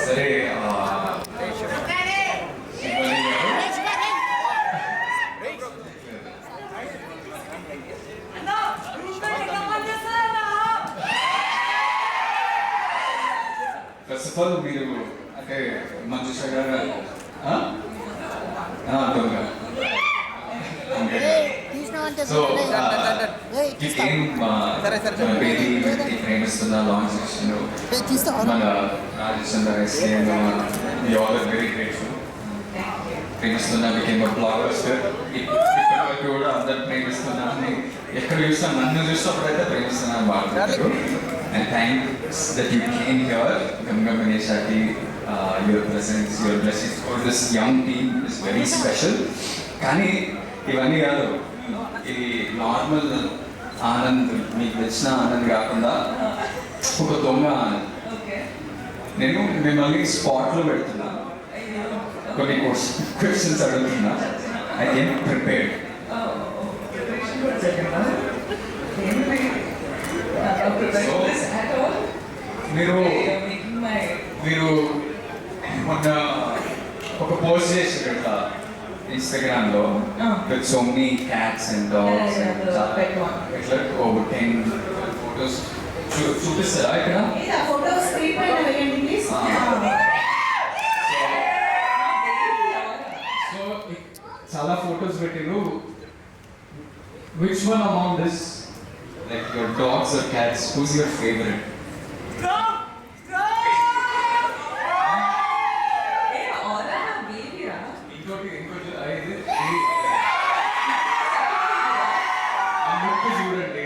సరే first of all మీరు అంటే మంజుష గారు సో ప్రేమిస్తున్న లాంచ్ సెక్షన్ మన రాజచంద్ర వెరీ గ్రేట్ఫుల్. ప్రేమిస్తున్నా బికేమ్ బ్లాగర్ ఇప్పటివరకు కూడా అందరు ప్రేమిస్తున్నాను, ఎక్కడ చూసినా నన్ను చూసినప్పుడైతే ప్రేమిస్తున్నాను బాగుంటారు. And thanks that you came here Ganga గణేశాకి. Your presence, your blessings for this young team is very special. కానీ ఇవన్నీ కాదు, ఇది నార్మల్ ఆనంద్, మీకు వచ్చిన ఆనంద్ కాకుండా ఒక దొంగ ఆనంద్. నేను మిమ్మల్ని స్పాట్లో పెడుతున్నా, కొన్ని క్వశ్చన్స్ అడుగుతున్నా. I came prepared. మీరు మొన్న ఒక పోస్ట్ చేశారు ఇట్లా ఇన్స్టాగ్రామ్ లో with so many cats and dogs ఇట్లా ఓవర్ 10 ఫోటోస్ చూపిస్తారా ఇక్కడ? సో చాలా ఫోటోస్ పెట్టిరు. Which one among this, like your dogs or cats, who's your favourite? చూడండి,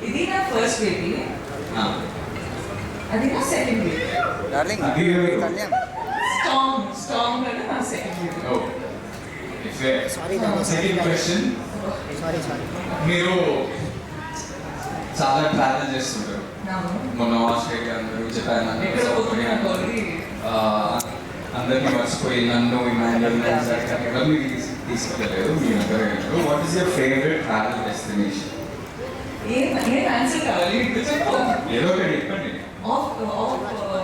ఇది నా ఫస్ట్ బేబీ, అది నా సెకండ్ బేబీ. స్ట్రాంగ్ అంటే నా సెకండ్ బేబీ. సెకండ్ క్వశ్చన్, మీరు చాలా ట్రావెల్ చేస్తుంటారు. మొన్న ఆస్ట్రేలియా అందరూ, జపాన్ అందరినీ మర్చిపోయి నన్ను ఎవరిని తీసుకెళ్ళలేదు, మీ అందరూ. What is your favourite travel destination? ఏదో ఒకటి చెప్పండి.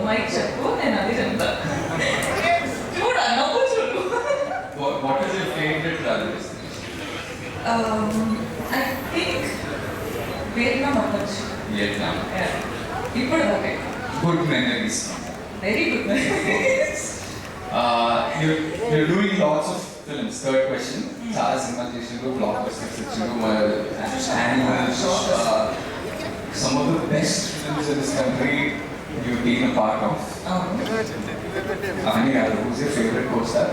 మైక్ చెప్పు, నేను అది చెప్తా. What is your favorite travel destination? I think Vietnam. Vietnam. Yeah. ఇప్పుడు okay. Good memories. Very good memories. You're doing lots of films. Third question. చాలా సినిమాలు చేసిండ్రు, బ్లాక్బస్టర్స్ ఇచ్చిండ్రు, animals. Some of the best films in this country you've been a part of. Ani garu, who's your favorite co-star?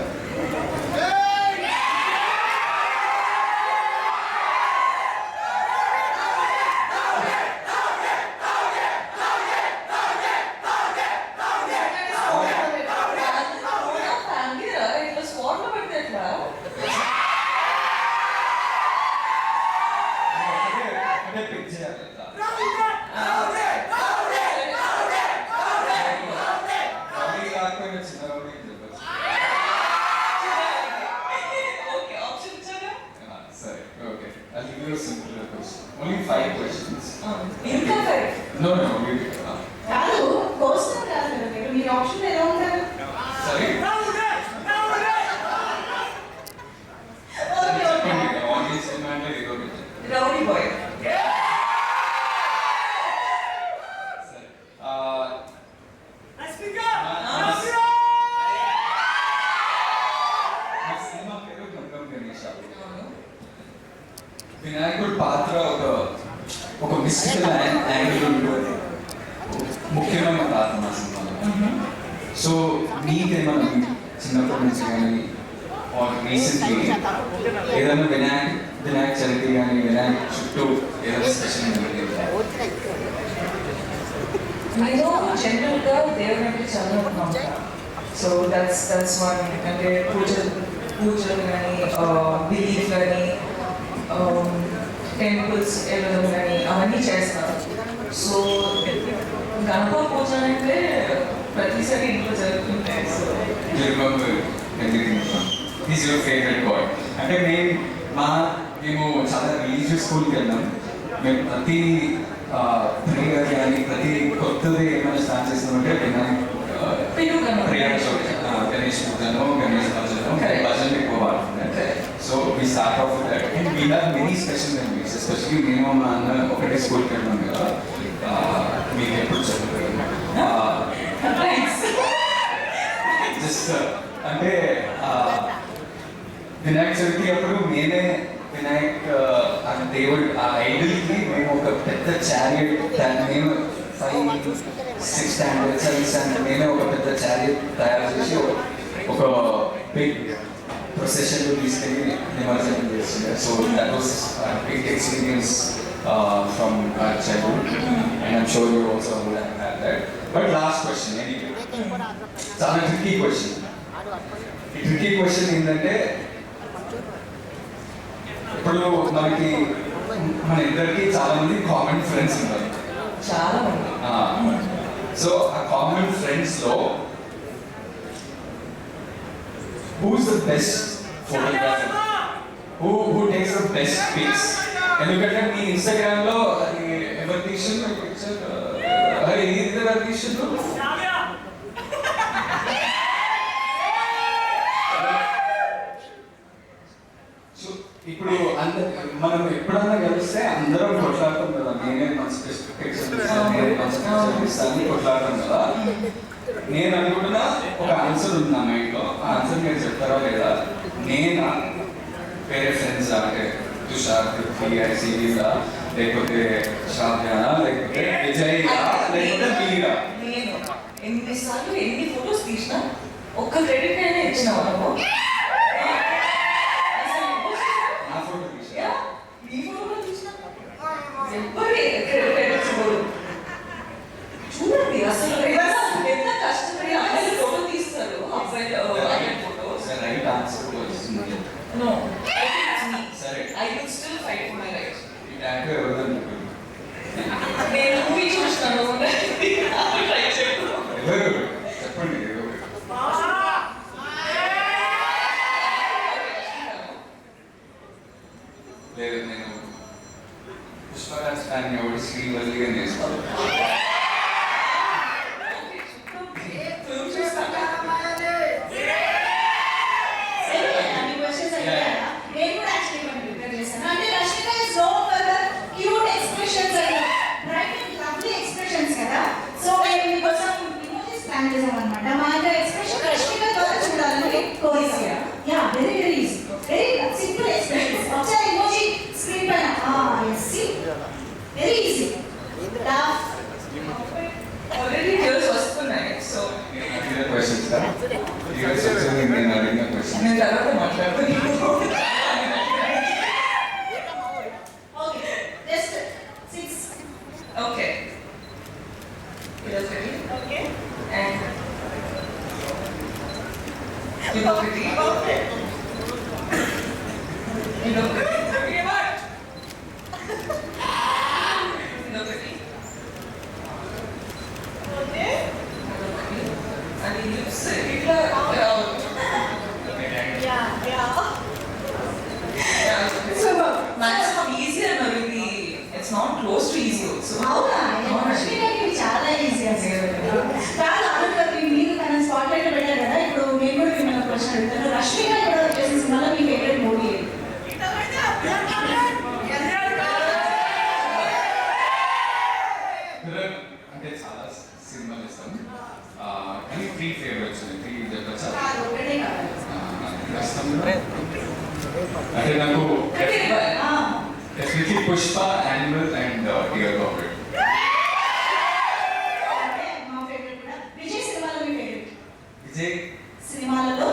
Only 5 questions. No. కాదు, coaster కాదు మీరు, మీ option ఎలా ఉంటారు? Sorry? Rowdy boy. వినాయకుడు పాత్ర ఒక మిస్టికల్ యాంగిల్ ముఖ్యమైన పాత్ర మా సినిమాలో. సో మీకేమన్నా చిన్నప్పటి నుంచి కానీ రీసెంట్లీ ఏదైనా వినాయక చవితి కానీ వినాయక చుట్టూ ఏదైనా స్పెషల్ నేను జనరల్గా దేవుని అంటే చాలా నమ్ముతాను. So that's one. అంటే పూజలు కానీ బిలీఫ్ కానీ టెంపుల్స్ వెళ్ళడం కానీ అవన్నీ చేస్తారు. సో గణప పూజ అంటే ప్రతిసారి ఇంట్లో జరుగుతుంటాయి. So You remember everything from. He's your favorite God. అంటే మేము చాలా రిలీజియస్ స్కూల్కి వెళ్ళాం. మేము ప్రతి ప్రేయర్ కానీ ప్రతి కొత్తది ఏమైనా స్టార్ట్ చేస్తామంటే ప్రేయర్ గణేష్ పూజను గణేష్ భజన ఎక్కువ వాడుతుండే. So we start of that and we have many special memories. Especially నేను మా అన్న ఒకటే స్కూల్కి వెళ్ళాం కదా. మీకు ఎప్పుడు చదువుతాను జస్ట్ అంటే వినాయక చవితి అప్పుడు మేమే వినాయక్ ఆ దేవుడు ఆ ఐడల్కి మేము ఒక పెద్ద చారియట్ మేము 5-6 స్టాండర్డ్ 7 స్టాండర్డ్ మేమే ఒక పెద్ద చారియట్ తయారు చేసి ఒక బిగ్ ప్రొసెషన్లో తీసుకెళ్ళి నిమజ్జనం చేస్తుండే. So that was big experience from our childhood and I'm sure you also would have that. But last question anyway చాలా ట్రిక్కీ క్వశ్చన్. ఈ ట్రిక్కీ క్వశ్చన్ ఏంటంటే ఇప్పుడు మన ఇద్దరికి చాలా మంది కామన్ ఫ్రెండ్స్ ఉన్నారు. చాలా మంది. సో ఆ కామన్ ఫ్రెండ్స్ లో who's the best photographer, who takes the best pics? ఎందుకంటే మీ ఇన్స్టాగ్రామ్ లో అది ఎవరు తీసిండ్రు పిక్చర్, అది ఇది ఎవరు తీసిండ్రు? ఇప్పుడు మనం ఎప్పుడన్నా కలిస్తే అందరం కొట్లాడతాం కదా. నేనే మంచి పిక్చర్ ఇస్తాను కొట్లాడతాం కదా. నేను అనుకుంటున్నా ఒక ఆన్సర్ ఉంది నా మైండ్లో. ఆ ఆన్సర్ మీరు చెప్తారా లేదా? నేను వేరే ఫ్రెండ్స్ అంటే తుషార్, సివిలా, లేకపోతే శ్రావ్యానా, లేకపోతే విజయ్గా, లేకపోతే మీరా? నేను ఎన్నిసార్లు ఎన్ని ఫొటోస్ తీసినా ఒక్క క్రెడిట్ అయినా ఇచ్చినావు అనుకో. చూడండి అసలు ఎంత కష్టపడి అమ్మాయిలు ఫోటో తీస్తారు. రైట్ ఆన్సర్ వచ్చింది. నో సరే, I will still fight for my right. ఈ ట్యాగ్ ఎవరు? నేను మూవీ చూస్తాను. ఎవరు చెప్పండి. లేదు, నేను పుష్పరాజ్ ఫ్యాన్ ఎవరు శ్రీవల్లిగా చేస్తాను. నేను తర్వాత మాట్లాడుతున్నాను. Okay It's not close to easy also. చాలా ఈజీ కాదు. అనుకుంటే మీరు తన స్పాట్ లైట్ పెట్టారు కదా. ఇప్పుడు నేను కూడా మిమ్మల్ని క్వశ్చన్ అడుగుతాను. రష్మిక కూడా వచ్చేసి సినిమాలో మీ ఫేవరెట్ మూవీ ఏది? అంటే చాలా సినిమాలు ఇస్తాం కానీ 3 ఫేవరెట్స్ 3 చెప్పచ్చా? ఒకటే కాదు. అంటే నాకు definitely Pushpa, animal and dear God. మా ఫేవరెట్ కూడా విజయ్ సినిమాలో మీ ఫేవరెట్? విజయ్ సినిమాలలో